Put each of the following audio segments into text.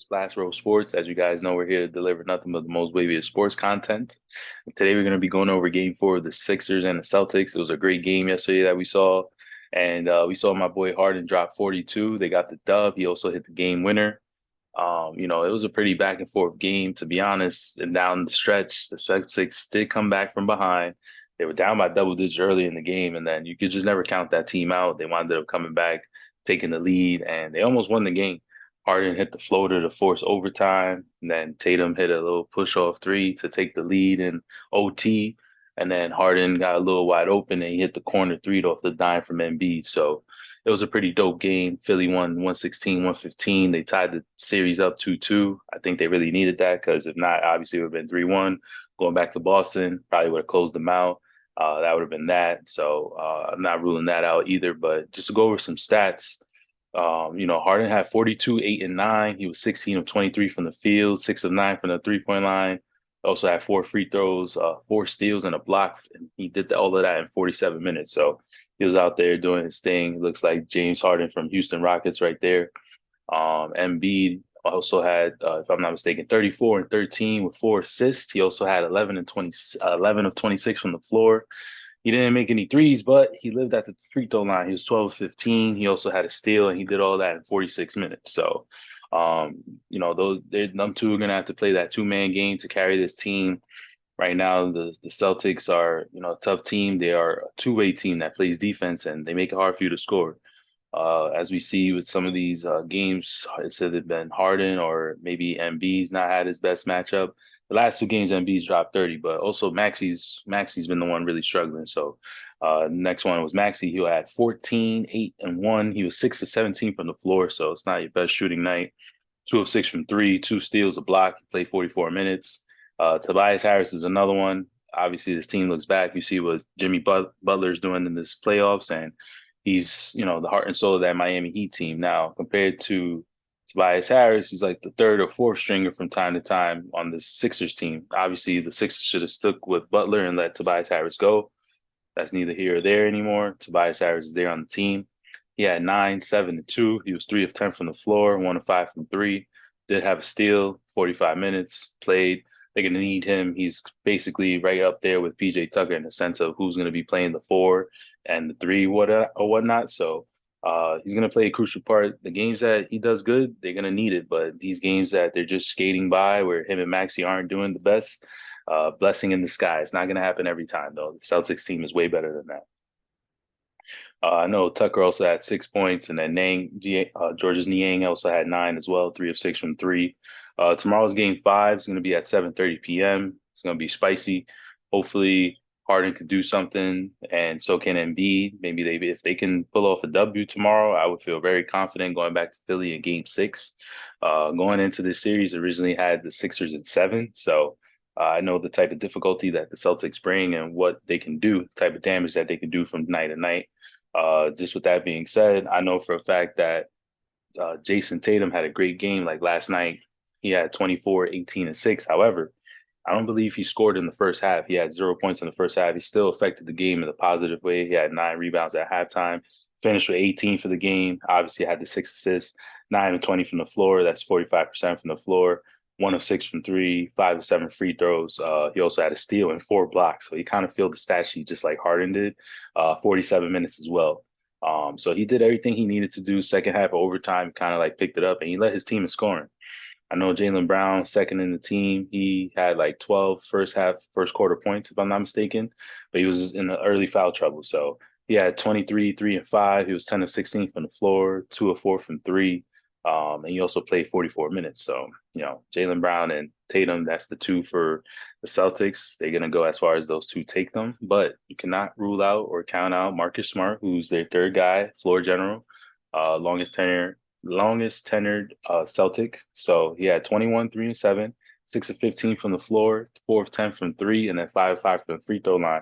Splash Row Sports. As you guys know, we're here to deliver nothing but the most wavy of sports content. Today, we're going to be going over Game 4 of the Sixers and the Celtics. It was a great game yesterday that we saw. And we saw my boy Harden drop 42. They got the dub. He also hit the game winner. It was a pretty back and forth game, to be honest. And down the stretch, the Celtics did come back from behind. They were down by double digits early in the game, and then you could just never count that team out. They wound up coming back, taking the lead, and they almost won the game. Harden hit the floater to force overtime, and then Tatum hit a little push-off three to take the lead in OT. And then Harden got a little wide open, and he hit the corner three off the dime from Embiid. So it was a pretty dope game. Philly won 116, 115. They tied the series up 2-2. I think they really needed that because if not, obviously it would have been 3-1. Going back to Boston, probably would have closed them out. That would have been that. So I'm not ruling that out either. But just to go over some stats, Harden had 42, 8, and 9. He was 16 of 23 from the field, 6 of 9 from the three-point line. Also had 4 free throws, 4 steals, and a block. And he did all of that in 47 minutes. So he was out there doing his thing. Looks like James Harden from Houston Rockets right there. Embiid also had, if I'm not mistaken, 34 and 13 with 4 assists. He also had 11 of 26 from the floor. He didn't make any threes, but he lived at the free throw line. He was 12 of 15. He also had a steal, and he did all that in 46 minutes. So, them two are going to have to play that two-man game to carry this team. Right now, the Celtics are, a tough team. They are a two-way team that plays defense, and they make it hard for you to score. As we see with some of these games, it's either been Harden or maybe Embiid's not had his best matchup. The last 2 games, Embiid's dropped 30, but also Maxi's been the one really struggling. So next one was Maxi. He had 14, 8, and 1. He was 6 of 17 from the floor, so it's not your best shooting night. 2 of 6 from three, 2 steals, a block. He played 44 minutes. Tobias Harris is another one. Obviously, this team looks back. You see what Jimmy Butler's doing in this playoffs, and he's, the heart and soul of that Miami Heat team. Now, compared to Tobias Harris, he's like the third or fourth stringer from time to time on the Sixers team. Obviously, the Sixers should have stuck with Butler and let Tobias Harris go. That's neither here or there anymore. Tobias Harris is there on the team. He had 9, 7, and 2. He was 3 of 10 from the floor, 1 of 5 from 3. Did have a steal, 45 minutes, played. They're going to need him. He's basically right up there with PJ Tucker in the sense of who's going to be playing the 4 and the 3 or whatnot. So he's going to play a crucial part. The games that he does good, they're going to need it. But these games that they're just skating by where him and Maxi aren't doing the best, blessing in disguise. It's not going to happen every time, though. The Celtics team is way better than that. I know Tucker also had 6 points, and then Georges Niang also had 9 as well, 3 of 6 from 3. Tomorrow's game 5 is going to be at 7:30 p.m. It's going to be spicy. Hopefully, Harden could do something, and so can Embiid. Maybe if they can pull off a W tomorrow, I would feel very confident going back to Philly in game 6. Going into this series, originally had the Sixers at 7, so I know the type of difficulty that the Celtics bring and what they can do, the type of damage that they can do from night to night. Just with that being said, I know for a fact that Jason Tatum had a great game like last night. He had 24, 18, and 6. However, I don't believe he scored in the first half. He had 0 points in the first half. He still affected the game in a positive way. He had 9 rebounds at halftime, finished with 18 for the game. Obviously, had the 6 assists, 9 of 20 from the floor. That's 45% from the floor. 1 of 6 from 3, 5 of 7 free throws. He also had a steal and 4 blocks. So he kind of filled the stat sheet just like Harden did, 47 minutes as well. So he did everything he needed to do. Second half of overtime, kind of like picked it up, and he led his team in scoring. I know Jaylen Brown, second in the team. He had like 12 first quarter points, if I'm not mistaken, but he was in the early foul trouble. So he had 23, 3, and 5. He was 10 of 16 from the floor, 2 of 4 from 3. And he also played 44 minutes. So, Jaylen Brown and Tatum, that's the 2 for the Celtics. They're going to go as far as those 2 take them. But you cannot rule out or count out Marcus Smart, who's their third guy, floor general, longest tenured Celtic. So he had 21, 3, and 7, 6 of 15 from the floor, 4 of 10 from 3, and then 5 of 5 from the free throw line.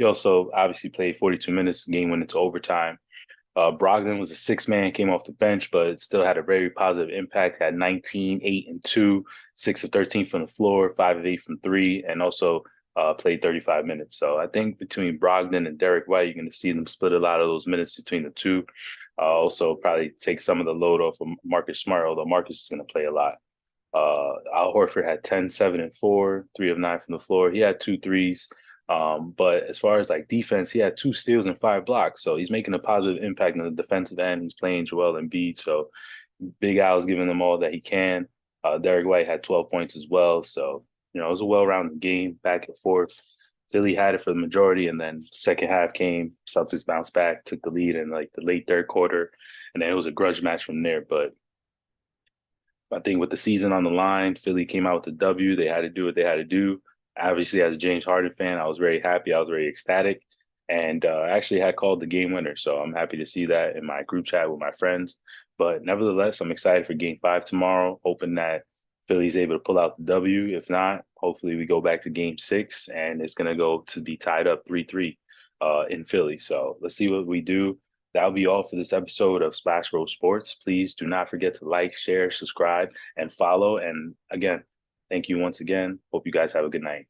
He also obviously played 42 minutes, game went into overtime. Brogdon was a 6-man, came off the bench, but still had a very positive impact. Had 19, 8, and 2, 6 of 13 from the floor, 5 of 8 from 3, and also played 35 minutes. So I think between Brogdon and Derek White, you're going to see them split a lot of those minutes between the two. Also, probably take some of the load off of Marcus Smart, although Marcus is going to play a lot. Al Horford had 10, 7, and 4, 3 of 9 from the floor. He had two threes. But as far as like defense, he had two steals and 5 blocks. So he's making a positive impact on the defensive end. He's playing Joel Embiid. So Big Al's giving them all that he can. Derek White had 12 points as well. So, it was a well-rounded game, back and forth. Philly had it for the majority, and then second half came. Celtics bounced back, took the lead in like the late third quarter, and then it was a grudge match from there. But I think with the season on the line, Philly came out with the W. They had to do what they had to do. Obviously, as a James Harden fan, I was very happy. I was very ecstatic, and I actually had called the game winner. So I'm happy to see that in my group chat with my friends. But nevertheless, I'm excited for Game 5 tomorrow, hoping that Philly's able to pull out the W. If not, hopefully we go back to Game 6, and it's going to go to be tied up 3-3 in Philly. So let's see what we do. That'll be all for this episode of Splash Row Sports. Please do not forget to like, share, subscribe, and follow. And again, thank you once again. Hope you guys have a good night.